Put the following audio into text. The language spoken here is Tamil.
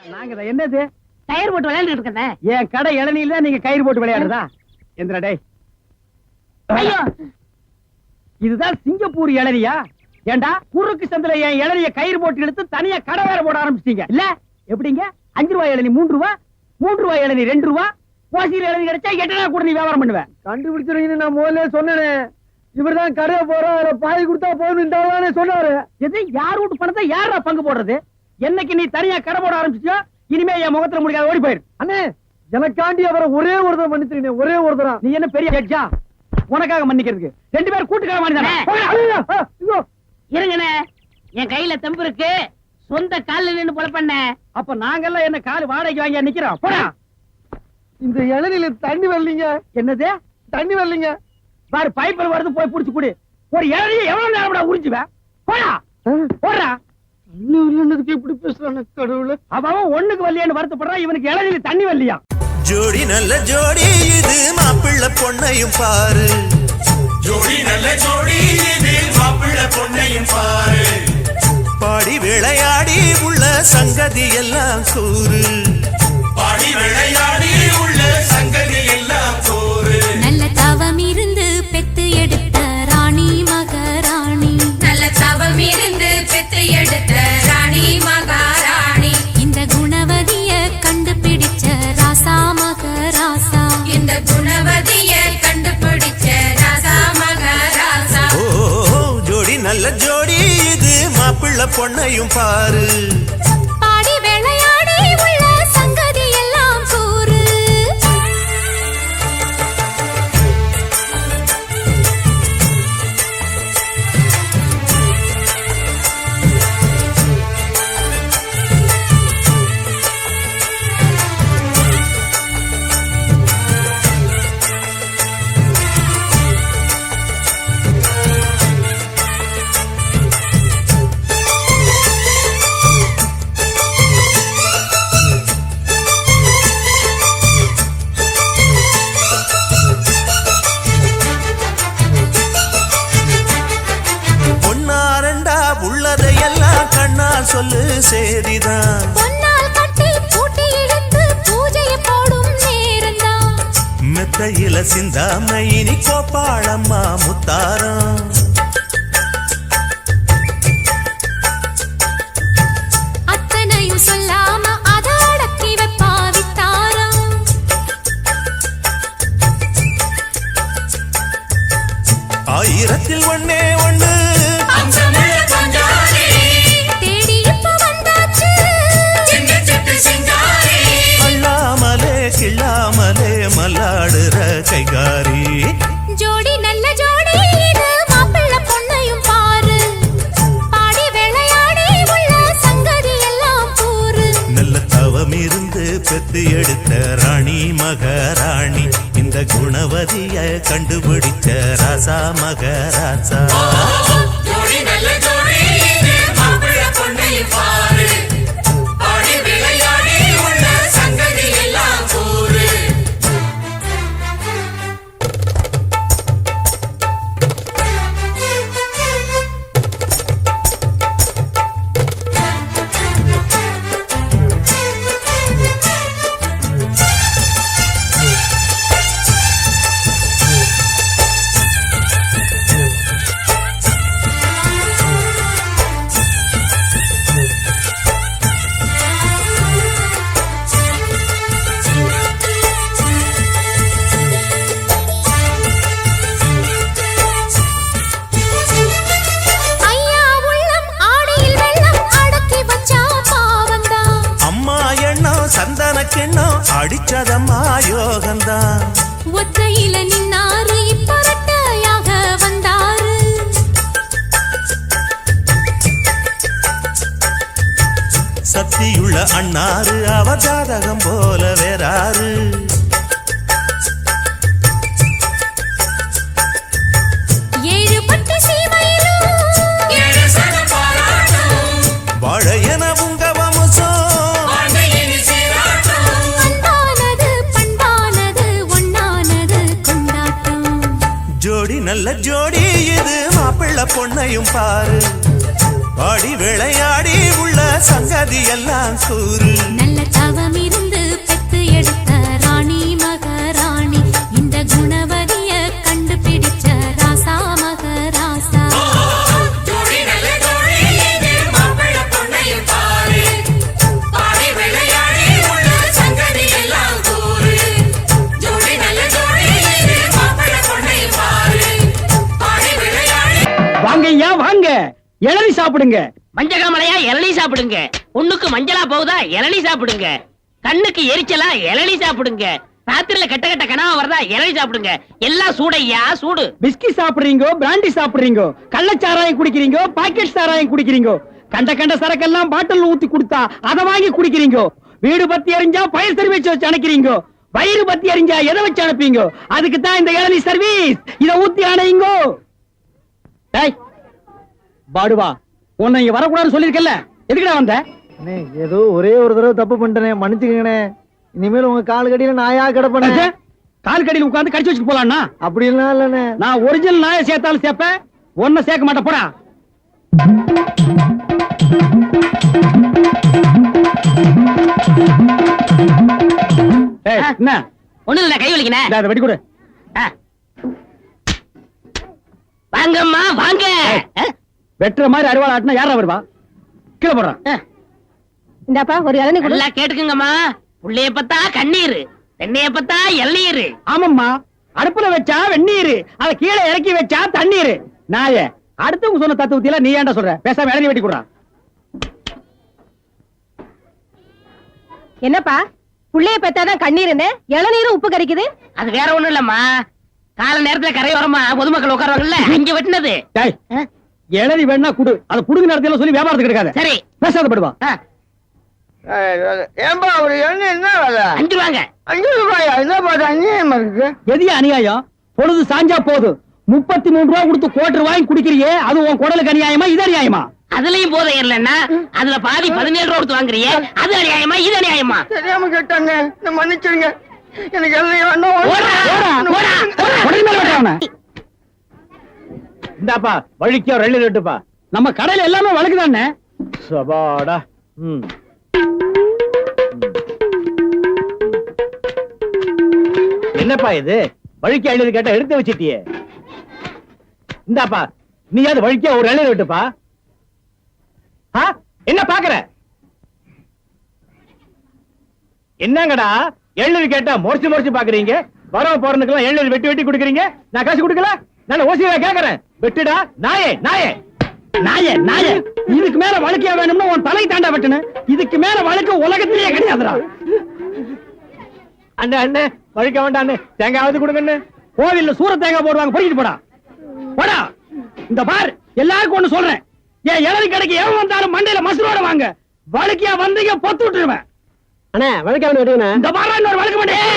நாங்க என்னது டயர் போட்டு விளையாண்டு இருக்கேன். என் கடை இளநில நீங்க கயிறு போட்டு விளையாடுறதா? எந்திரா டேய். ஐயோ, இதுதான் சிங்கப்பூர் இளநியா? ஏண்டா குறுக்கு சந்தில என் இளநிய கயிறு போட்டு எடுத்து தனியா கடை வேற போட ஆரம்பிச்சிட்டீங்க இல்ல? எப்படிங்க 5 ரூபாய் இளநி 3 ரூபாய், 3 ரூபாய் இளநி 2 ரூபாய், ஓசியில் இளநி கிடைச்சா 8 நாள் கூட நீ வியாபாரம் பண்ணுவேன். கண்டுபிடிச்சிருக்கீங்கன்னு நான் முதல்ல சொன்னேனே. இவர்தான் கடையை போற பாய் கொடுத்தா போகணும் சொன்னாரு. எது யார் வீட்டு பணத்தை யாரா பங்கு போடுறது? என்னைக்கு நீ தனியா கடை போட ஆரம்பிச்சியோ இனிமே என் முகத்துல முடிக்காத ஓடி போயிரு. அண்ணே எனக்காண்டி அவரை ஒரே ஒருத்தர் மன்னிச்சிருக்கீங்க, ஒரே ஒருத்தரா. நீ என்ன பெரிய எக்ஸா உனக்காக மன்னிக்கிறதுக்கு? 2 பேரும் கூட்டுக்கார மாதிரி இருங்கண்ணே, என் கையில தெம்பு இருக்கு. சொந்த கால்ல நின்னு போல பண்ண. அப்ப நாங்கெல்லாம் என்ன கால் வாடகைக்கு வாங்கி நிக்கிறோம்? போடா. இந்த இளநில தண்ணி வரலீங்க. என்னது தண்ணி வரலீங்க? பாரு பைப்பில் வருது, போய் புடிச்சு குடி. ஒரு இளநியை எவ்வளவு நேரம் உறிஞ்சுவேன்? போடா போடுறா. இப்படி பேசுறான கடவுள. அவன் ஒண்ணுக்கு வரலையான்னு வருத்தப்படுறான். இவனுக்கு இளநில தண்ணி வரலையா? ஜோடி நல்ல ஜோடி இது மாப்பிள்ளை பொண்ணையும் பாரு. ஜோடி நல்ல ஜோடி இது மாப்பிள்ளை பொண்ணையும் பாரு. பாடி விளையாடி உள்ள சங்கதி எல்லாம் கூறு. பாடி விளையாடி உள்ள சங்கதி எல்லாம் கூறு. நல்ல தவம் இருந்து பெத்து எடுத்த ராணி மகாராணி. நல்ல தவம் இருந்து பெத்து எடுத்த ராணி மகாராணி. இந்த குணவதிய கண்டுபிடிச்ச ராசா மகராசா. இந்த குணவதிய கண்டுபிடிச்ச ராசா மகராசா. ஓ ஜோடி நல்ல ஜோடி இது மாப்பிள்ளை பொண்ணையும் பாரு. பாடி விளையாடி உள்ள சங்கதி எல்லாம் கூறு. சொல்லு சேதிதான். பொன்னால் கட்டி பூட்டி இழுத்து பூஜையை போடும் நேரம்தான். மெத்தையில சிந்தாம இனி கோப்பாளம்மா முத்தாரம். அத்தனையும் சொல்லாம அத அடக்கி வைப்பா வித்தாரம். ஆயிரத்தில் ஒண்ணே ஒண்ணு கிள்ளாமலே மல்லாடுற கைகாரி. ஜோடி நல்ல ஜோடி இது மாப்பிள்ளை பொண்ணையும் பாரு. பாடி விளையாடி உள்ள சங்கதி எல்லாம் கூறு. நல்ல தவம் இருந்து பெத்து எடுத்த ராணி மகாராணி. இந்த குணவதிய கண்டுபிடிச்ச ராசா மகராசா. ஜோடி நல்ல ஜோடி இது மாப்பிள்ளை பொண்ணையும் பாரு. பாடி விளையாடி உள்ள சங்கதி எல்லாம் கூறு. சந்தனக்கெண்ணம் அடிச்சதம்மா யோகந்தான். ஒத்தையில நின்னாரு இப்பரட்டையாக வந்தாரு. சக்தியுள்ள அண்ணாரு அவ ஜாதகம் போல வேறாரு. ஏழு பட்டு சீமையிலும் வாழையன உங்க வம்சம். ஜோடி நல்ல ஜோடி இது மாப்பிள்ளை பொண்ணையும் பாரு. பாடி விளையாடி உள்ள சங்கதி எல்லாம் கூறு. நல்ல சாப்பிடுங்க. மஞ்சகாமலையா இளநீ சாப்பிடுங்க. பொண்ணுக்கு மஞ்சளா போகுதா இளநீ சாப்பிடுங்க. கண்ணுக்கு எரிச்சலா இளநீ சாப்பிடுங்க. ராத்திரில கெட்ட கெட்ட கனவா வருதா இளநீ சாப்பிடுங்க. எல்லாம் சூடையா சூடு. பிஸ்கி சாப்பிடுறீங்க, பிராண்டி சாப்பிடுறீங்க, கள்ளச்சாராயம் குடிக்கிறீங்க, பாக்கெட் சாராயம் குடிக்கிறீங்க, கண்ட கண்ட சரக்கெல்லாம் பாட்டில் ஊத்தி கொடுத்தா அதை வாங்கி குடிக்கிறீங்க. வீடு பத்தி எரிஞ்சா ஃபயர் சர்வீஸ் வச்சு அணைக்கிறீங்க. வயிறு பத்தி எரிஞ்சா எதை வச்சு அனுப்பீங்க? அதுக்கு தான் இந்த இளநீ சர்வீஸ். இத ஊத்தி அணையுங்க. டேய் பாடுவா, உன்னை இங்க வரக்கூடாதுன்னு சொல்லிருக்கல, எதுக்குடா வந்த? அண்ணே ஏதோ ஒரே ஒரு தடவை தப்பு பண்ணிட்டேனே, மன்னிச்சுக்கங்கண்ணே. இனிமேல் உங்க கால் கடியில நாயா கிடப்பேன். கால் கடியில் உட்கார்ந்து கடிச்சு வச்சுட்டு போலாம்னா? அப்படிலாம் இல்லண்ணே. நான் ஒரிஜினல் நாயை சேர்த்தாலும் சேர்ப்பேன், ஒன்ன சேர்க்க மாட்டேன். போடா. ஏய், என்ன ஒண்ணு இல்ல, கை வலிக்கினேன். இந்தா, இதை வெட்டி கொடு. வாங்கம்மா வாங்க. வெட்டுற மாதிரி அருவாள் ஆட்டினா யாரா வருவா? கீழே போடுறான். இந்தாப்பா ஒரு இளநீ கொடு. நல்லா கேட்டுக்குங்கம்மா. புள்ளைய பத்தா கண்ணீர், தென்னைய பத்தா இளநீர். ஆமாம்மா, அடுப்புல வச்சா வெந்நீர், அதை கீழே இறக்கி வச்சா தண்ணீர். நாயே, அடுத்தவங்க சொன்ன தத்துவத்தில நீ ஏன்டா சொல்ற? பேசாம இளநீ வெட்டி கொடுறா. என்னப்பா புள்ளைய பெத்தாதான் கண்ணீருன்னு இளநீரும் உப்பு கறிக்குது? அது வேற ஒண்ணும் இல்லம்மா, கால நேரத்துல கரையோரமா பொதுமக்கள் உட்காருவாங்கல்ல, அங்க வெட்டினது. டேய், இளநீ வேணா குடு, அதை புடுங்க நேரத்துல சொல்லி வியாபாரத்துக்கு எடுக்காத. சரி பேசாத படுவா. ஏன்பா ஒரு எண்ணெய் என்ன வேலை? 5 ரூபாங்க. 5 ரூபாயா? என்னப்பா அது அநியாயமா இருக்கு. எதிய அநியாயம்? பொழுது சாஞ்சா போதும் 33 ரூபாய் கொடுத்து கோட்டர் வாங்கி குடிக்கிறியே, அது உன் குடலுக்கு அநியாயமா இது அநியாயமா? அதுலயும் போதை இல்லன்னா அதுல பாதி 17 ரூபா கொடுத்து வாங்குறியே, அது அநியாயமா இது அநியாயமா? தெரியாம கேட்டாங்க, மன்னிச்சிருங்க. எனக்கு எண்ணெய் வேண்டாம். ஓடா, ஓடா, ஓடா. உடனே மேல வெட்டு அவனை. இந்தாப்பா வழிக்கோ 2 ரெட்டுப்பா. நம்ம கடையில எல்லாமே வழக்குதானே. சபாடா. என்னப்பா இது? வழிக்கு எழுதி கேட்டா எடுத்து வச்சிட்டியே. இந்தாப்பா நீயாவது வழிக்கா ஒரு எழுதி விட்டுப்பா. என்ன பாக்குற? என்னங்கடா எழுதி கேட்டா முறைச்சு பாக்குறீங்க? வரவ போறதுக்கெல்லாம் எழுதி வெட்டி வெட்டி குடுக்குறீங்க, நான் காசு கொடுக்கல? நான் ஓசியா கேக்குறேன். வெட்டுடா நாயே நாயே நாயே நாயே. இதுக்கு மேல வழக்கியா வேணும்னா உன் தலை தாண்டா வெட்டுன. இதுக்கு மேல வழக்கு உலகத்திலேயே கிடையாதுடா. அண்ணே அண்ணே வழிக்க வேண்டாம் அண்ணே, தேங்காவது கொடுங்க. கோவில்ல சூர தேங்காய் போடுவாங்க, பொறிக்கிட்டு போடா போடா. இந்த பார், எல்லாருக்கும் ஒண்ணு சொல்றேன், என் இளநீ கடைக்கு எவன் வந்தாலும் மண்டையில மசுரோட வாங்க. வழக்கியா வந்தீங்க பொத்து விட்டுருவேன். அண்ணே வழக்கா இந்த பாரு, இன்னொரு வழக்கு மாட்டேன்.